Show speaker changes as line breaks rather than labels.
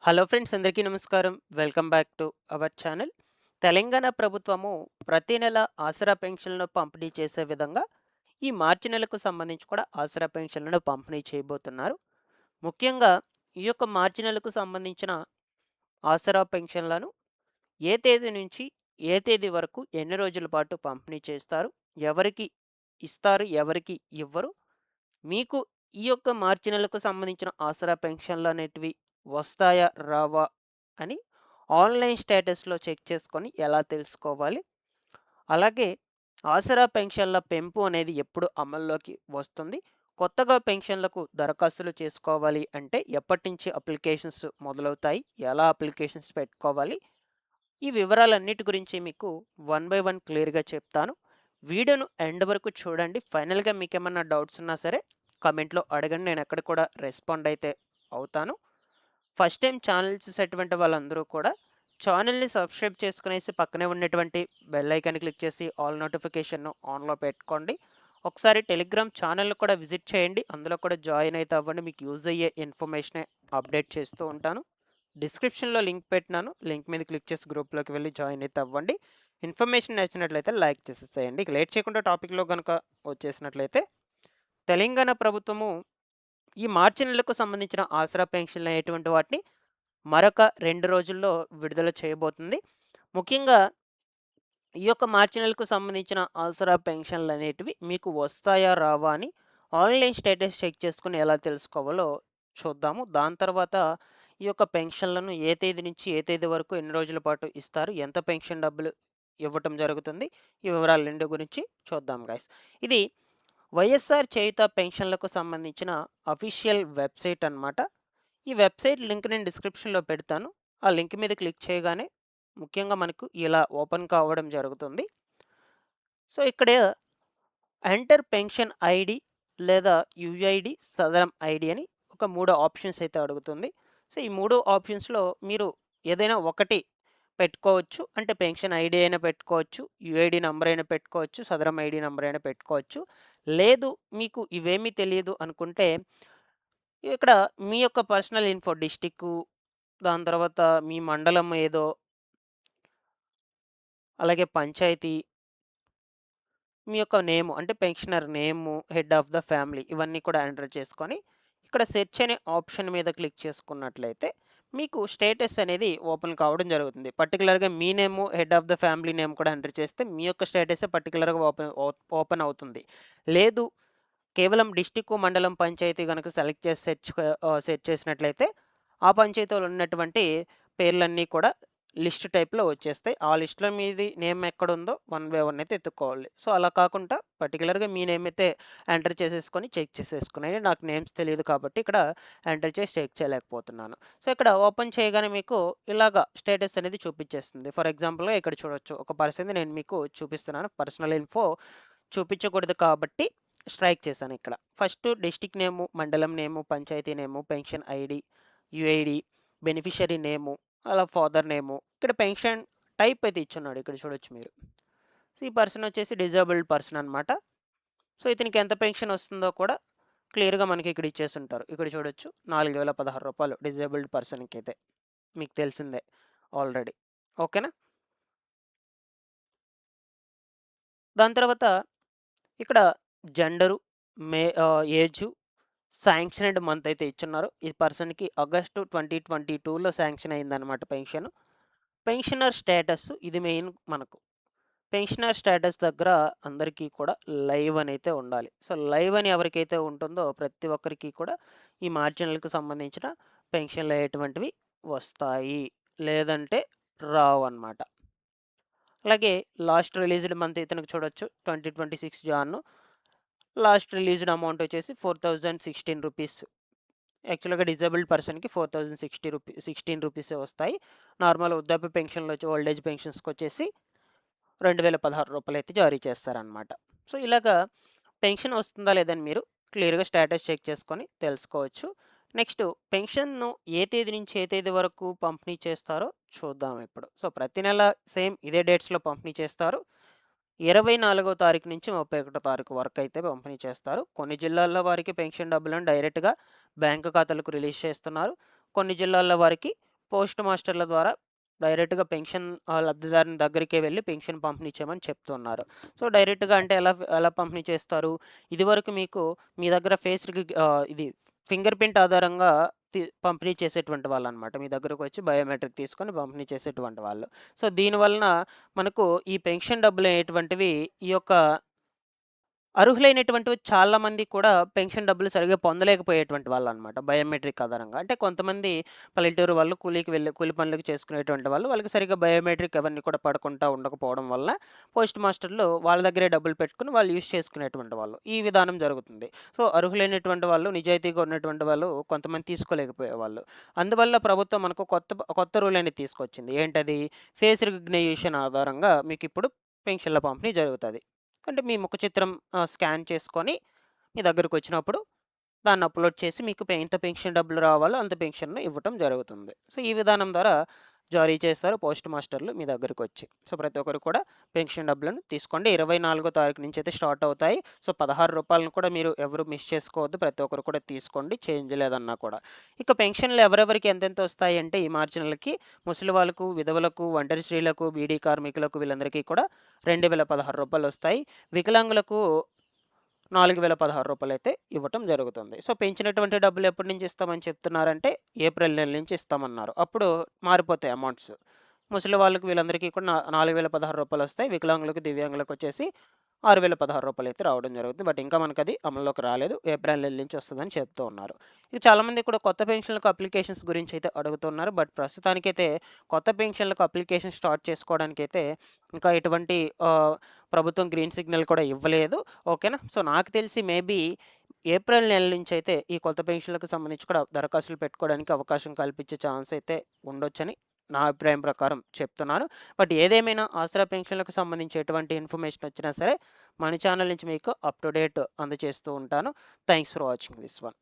Hello friends, అందరికీ నమస్కారం. Welcome back to our channel. Telangana ప్రభుత్వము ప్రతి నెల ఆసరా పెన్షన్లను పంపిణీ చేసే విధంగా ఈ మార్చి నెలకు సంబంధించి కూడా ఆసరా పెన్షన్లను పంపిణీ చేయబోతున్నారు. ముఖ్యంగా ఈ యొక్క మార్చి నెలకు సంబంధించిన ఆసరా పెన్షన్లను ఏ తేదీ నుంచి ఏ తేదీ వరకు ఎన్ని రోజుల పాటు పంపిణీ చేస్తారు, ఎవరికి ఇస్తారు, ఎవరికి ఇవ్వరు, మీకు ఈ యొక్క మార్చి నెలకు సంబంధించిన ఆసరా పెన్షన్లు అనేటివి వస్తాయా రావా అని ఆన్లైన్ స్టేటస్లో చెక్ చేసుకొని ఎలా తెలుసుకోవాలి, అలాగే ఆసరా పెన్షన్ల పెంపు అనేది ఎప్పుడు అమల్లోకి వస్తుంది, కొత్తగా పెన్షన్లకు దరఖాస్తులు చేసుకోవాలి అంటే ఎప్పటి నుంచి అప్లికేషన్స్ మొదలవుతాయి, ఎలా అప్లికేషన్స్ పెట్టుకోవాలి, ఈ వివరాలన్నిటి గురించి మీకు వన్ బై వన్ క్లియర్గా చెప్తాను. వీడియోను ఎండ్ వరకు చూడండి. ఫైనల్గా మీకు ఏమన్నా డౌట్స్ ఉన్నా సరే కమెంట్లో అడగండి, నేను ఎక్కడ కూడా రెస్పాండ్ అయితే అవుతాను. ఫస్ట్ టైం ఛానల్ చూసేటువంటి వాళ్ళందరూ కూడా ఛానల్ని సబ్స్క్రైబ్ చేసుకునేసి పక్కనే ఉన్నటువంటి బెల్ ఐకాన్ క్లిక్ చేసి ఆల్ నోటిఫికేషన్ను ఆన్లో పెట్టుకోండి. ఒకసారి టెలిగ్రామ్ ఛానల్ కూడా విజిట్ చేయండి, అందులో కూడా జాయిన్ అయితే అవ్వండి. మీకు యూజ్ అయ్యే ఇన్ఫర్మేషన్ అప్డేట్ చేస్తూ ఉంటాను. డిస్క్రిప్షన్లో లింక్ పెట్టినాను, లింక్ మీద క్లిక్ చేసి గ్రూప్లోకి వెళ్ళి జాయిన్ అయితే అవ్వండి. ఇన్ఫర్మేషన్ నచ్చినట్లయితే లైక్ చేసేసేయండి. ఇక లేట్ చేయకుండా టాపిక్లో కనుక వచ్చేసినట్లయితే, తెలంగాణ ప్రభుత్వము ఈ మార్చి నెలకు సంబంధించిన ఆసరా పెన్షన్లు అనేటువంటి వాటిని మరొక 2 రోజుల్లో విడుదల చేయబోతుంది. ముఖ్యంగా ఈ యొక్క మార్చి నెలకు సంబంధించిన ఆసరా పెన్షన్లు అనేటివి మీకు వస్తాయా రావా అని ఆన్లైన్ స్టేటస్ చెక్ చేసుకుని ఎలా తెలుసుకోవాలో చూద్దాము. దాని తర్వాత ఈ యొక్క పెన్షన్లను ఏ తేదీ నుంచి ఏ తేదీ వరకు ఎన్ని రోజుల పాటు ఇస్తారు, ఎంత పెన్షన్ డబ్బులు ఇవ్వటం జరుగుతుంది, ఈ వివరాలు రెండు గురించి చూద్దాం గైస్. ఇది వైఎస్ఆర్ చేయుత పెన్షన్లకు సంబంధించిన అఫీషియల్ వెబ్సైట్ అన్నమాట. ఈ వెబ్సైట్ లింక్ నేను డిస్క్రిప్షన్లో పెడతాను. ఆ లింక్ మీద క్లిక్ చేయగానే ముఖ్యంగా మనకు ఇలా ఓపెన్ కావడం జరుగుతుంది. సో ఇక్కడ ఎంటర్ పెన్షన్ ఐడి లేదా యుఐడి సదరం ఐడి అని ఒక 3 ఆప్షన్స్ అయితే అడుగుతుంది. సో ఈ 3 ఆప్షన్స్లో మీరు ఏదైనా ఒకటి పెట్టుకోవచ్చు. అంటే పెన్షన్ ఐడి అయినా పెట్టుకోవచ్చు, యుఐడి నంబర్ అయినా పెట్టుకోవచ్చు, సదరం ఐడి నంబర్ అయినా పెట్టుకోవచ్చు. లేదు మీకు ఇవేమీ తెలియదు అనుకుంటే ఇక్కడ మీ యొక్క పర్సనల్ ఇన్ఫో డిస్టిక్కు, దాని తర్వాత మీ మండలం ఏదో, అలాగే పంచాయతీ, మీ యొక్క నేము అంటే pensioner name, head of the family ఇవన్నీ కూడా ఎంటర్ చేసుకొని ఇక్కడ సెర్చ్ అనే ఆప్షన్ మీద క్లిక్ చేసుకున్నట్లయితే మీకు స్టేటస్ అనేది ఓపెన్ కావడం జరుగుతుంది. పర్టికులర్గా మీ name, head of the family name కూడా ఎంటర్ చేస్తే మీ యొక్క స్టేటసే పర్టికులర్గా ఓపెన్ అవుతుంది. లేదు కేవలం డిస్టిక్కు, మండలం, పంచాయతీ గనుక సెలెక్ట్ చేసి సెర్చ్ చేసినట్లయితే ఆ పంచాయతీలో ఉన్నటువంటి పేర్లన్నీ కూడా లిస్ట్ టైప్‌లో వచ్చేస్తాయి. ఆ లిస్ట్‌లో మీది నేమ్ ఎక్కడుందో వన్ బై వన్ అయితే ఎతుక్కోవాలి. సో, అలా కాకుండా పర్టిక్యులర్‌గా మీ నేమ్ అయితే ఎంటర్ చేసేసుకొని చెక్ చేసేసుకుని నాకు నేమ్స్ తెలీదు కాబట్టి ఇక్కడ ఎంటర్ చేసి చెక్ చేయలేకపోతున్నాను. సో, ఇక్కడ ఓపెన్ చేయగానే మీకు ఇలాగా స్టేటస్ అనేది చూపిచ్చేస్తుంది. ఫర్ ఎగ్జాంపుల్‌గా ఇక్కడ చూడొచ్చు. ఒక పర్సన్‌ది నేను మీకు చూపిస్తున్నాను. పర్సనల్ ఇన్ఫో చూపించకూడదు కాబట్టి స్ట్రైక్ చేశాను ఇక్కడ. ఫస్ట్ డిస్ట్రిక్ట్ నేము, మండలం నేము, పంచాయతీ నేము, పెన్షన్ ఐడి, యూఐడి, బెనిఫిషియరీ నేము, అలా ఫాదర్ నేము. ఇక్కడ పెన్షన్ టైప్ అయితే ఇచ్చున్నాడు. ఇక్కడ చూడొచ్చు మీరు. సో, ఈ పర్సన్ వచ్చేసి డిజేబుల్డ్ పర్సన్ అనమాట. సో, ఇతనికి ఎంత పెన్షన్ వస్తుందో కూడా క్లియర్‌గా మనకి ఇక్కడ ఇచ్చేసుంటారు. ఇక్కడ చూడొచ్చు రూ. 4016 డిజేబుల్డ్ పర్సన్‌కైతే. మీకు తెలిసిందే ఆల్రెడీ. ఓకేనా? దాని తర్వాత ఇక్కడ జెండరు, ఏజు, శాంక్షన్డ్ మంత్ అయితే ఇచ్చున్నారు. ఈ పర్సన్‌కి ఆగస్టు 2022లో శాంక్షన్ అయిందనమాట పెన్షన్. పెన్షనర్ స్టేటస్ ఇది మెయిన్ మనకు. పెన్షనర్ స్టేటస్ దగ్గర అందరికీ కూడా లైవ్ అనైతే ఉండాలి. సో, లైవ్ అని ఎవరికైతే ఉంటుందో ప్రతి ఒక్కరికి కూడా ఈ మార్చి నెలకు సంబంధించిన పెన్షన్లు అయ్యేటువంటివి వస్తాయి. లేదంటే రావన్నమాట. అలాగే లాస్ట్ రిలీజ్డ్ మంత్ ఇతనికి చూడొచ్చు 2026 జాన్. లాస్ట్ రిలీజ్డ్ అమౌంట్ వచ్చేసి రూ. 4016. యాక్చువల్‌గా డిజేబుల్డ్ పర్సన్‌కి 4016 రూపీసే వస్తాయి. నార్మల్ వృద్ధాప్య పెన్షన్‌లు ఓల్డ్ ఏజ్ పెన్షన్స్‌కొచ్చేసి రూ. 2016 అయితే జారీ చేస్తారనమాట. సో, ఇలాగా పెన్షన్ వస్తుందా లేదని మీరు క్లియర్‌గా స్టేటస్ చెక్ చేసుకొని తెలుసుకోవచ్చు. నెక్స్ట్ పెన్షన్‌ను ఏ తేదీ నుంచి ఏ తేదీ వరకు పంపిణీ చేస్తారో చూద్దాం ఇప్పుడు. సో, ప్రతి నెల సేమ్ ఇదే డేట్స్‌లో పంపిణీ చేస్తారు. 24వ తారీఖు నుంచి 31వ తారీఖు వరకు అయితే పంపిణీ చేస్తారు. కొన్ని జిల్లాల్లో వారికి పెన్షన్ డబ్బులను డైరెక్ట్‌గా బ్యాంకు ఖాతాలకు రిలీజ్ చేస్తున్నారు. కొన్ని జిల్లాల్లో వారికి పోస్ట్ మాస్టర్ల ద్వారా డైరెక్ట్‌గా పెన్షన్ లబ్ధిదారుని దగ్గరికే వెళ్లి పెన్షన్ పంపిణీ చేయమని చెప్తున్నారు. సో, డైరెక్ట్‌గా అంటే ఎలా పంపిణీ చేస్తారు? ఇదివరకు మీకు మీ దగ్గర ఇది ఫింగర్ ప్రింట్ ఆధారంగా పంపిణీ చేసేటువంటి వాళ్ళనమాట. మీ దగ్గరకొచ్చి బయోమెట్రిక్ తీసుకొని పంపిణీ చేసేటువంటి వాళ్ళు. సో, దీని వలన మనకు ఈ పెన్షన్ డబ్బులనేటువంటివి ఈ యొక్క అర్హులైనటువంటి చాలా మంది కూడా పెన్షన్ డబ్బులు సరిగ్గా పొందలేకపోయేటువంటి వాళ్ళనమాట. బయోమెట్రిక్ ఆధారంగా. అంటే కొంతమంది పల్లెటూరు వాళ్ళు కూలి పనులకు చేసుకునేటువంటి వాళ్ళు. వాళ్ళకి సరిగ్గా బయోమెట్రిక్ అవన్నీ కూడా పడకుండా ఉండకపోవడం వల్ల పోస్ట్ మాస్టర్‌లు వాళ్ళ దగ్గరే డబ్బులు పెట్టుకొని వాళ్ళు యూజ్ చేసుకునేటువంటి వాళ్ళు. ఈ విధానం జరుగుతుంది. సో, అర్హులైనటువంటి వాళ్ళు, నిజాయితీగా ఉన్నటువంటి వాళ్ళు కొంతమంది తీసుకోలేకపోయేవాళ్ళు. అందువల్ల ప్రభుత్వం మనకు కొత్త రూల్ అనేది తీసుకొచ్చింది. ఏంటది? ఫేస్ రికగ్నైజేషన్ ఆధారంగా మీకిప్పుడు పెన్షన్‌ల పంపిణీ జరుగుతది. అంటే మీ ముఖ చిత్రం స్కాన్ చేసుకొని మీ దగ్గరకొచ్చినప్పుడు దాన్ని అప్‌లోడ్ చేసి మీకు ఎంత పెన్షన్ డబ్బులు రావాలో అంత పెన్షన్‌ను ఇవ్వటం జరుగుతుంది. సో, ఈ విధానం ద్వారా జారీ చేస్తారు పోస్ట్ మాస్టర్‌లు మీ దగ్గరకొచ్చి. సో, ప్రతి ఒక్కరు కూడా పెన్షన్ డబ్బులను తీసుకోండి. 24 తారీఖు నుంచయితే స్టార్ట్ అవుతాయి. సో, రూ. 16 కూడా మీరు ఎవరు మిస్ చేసుకోవద్దు. ప్రతి ఒక్కరు కూడా తీసుకోండి. చేంజ్ లేదన్నా కూడా. ఇక పెన్షన్‌లు ఎవరెవరికి ఎంతెంత వస్తాయంటే ఈ మార్చి నెలకి ముసలి వాళ్ళకు, విధవలకు, ఒంటరి స్త్రీలకు, బీడీ కార్మికులకు వీళ్ళందరికీ కూడా రూ. 2016 వస్తాయి. వికలాంగులకు రూ. 4016 అయితే ఇవ్వటం జరుగుతుంది. సో, పెంచినటువంటి డబ్బులు ఎప్పటి నుంచి ఇస్తామని చెప్తున్నారంటే ఏప్రిల్ నెల నుంచి ఇస్తామన్నారు. అప్పుడు మారిపోతాయి అమౌంట్స్. ముసలి వాళ్ళకి వీళ్ళందరికీ కూడా రూ. 4016 వస్తాయి. వికలాంగులకు, దివ్యాంగులకొచ్చేసి రూ. 6016 అయితే రావడం జరుగుతుంది. బట్ ఇంకా మనకది అమల్లోకి రాలేదు. ఏప్రిల్ నెల నుంచి వస్తదని చెప్తూ ఉన్నారు. ఇక చాలామంది కూడా కొత్త పెన్షన్‌లకు అప్లికేషన్స్ గురించయితే అడుగుతున్నారు. బట్ ప్రస్తుతానికైతే కొత్త పెన్షన్‌లకు అప్లికేషన్ స్టార్ట్ చేసుకోవడానికైతే ఇంకా ఎటువంటి ప్రభుత్వం గ్రీన్ సిగ్నల్ కూడా ఇవ్వలేదు. ఓకేనా? సో, నాకు తెలిసి మేబీ ఏప్రిల్ నెల నుంచయితే ఈ కొత్త పెన్షన్‌లకు సంబంధించి కూడా దరఖాస్తులు పెట్టుకోవడానికి అవకాశం కల్పించే ఛాన్స్ అయితే ఉండొచ్చని నా అభిప్రాయం ప్రకారం చెప్తున్నాను. బట్ ఏదేమైనా ఆసరా పెన్షన్‌లకు సంబంధించి ఎటువంటి ఇన్ఫర్మేషన్ వచ్చినా సరే మన ఛానల్ నుంచి మీకు అప్ టు డేట్ అందజేస్తూ ఉంటాను. Thanks for watching this one.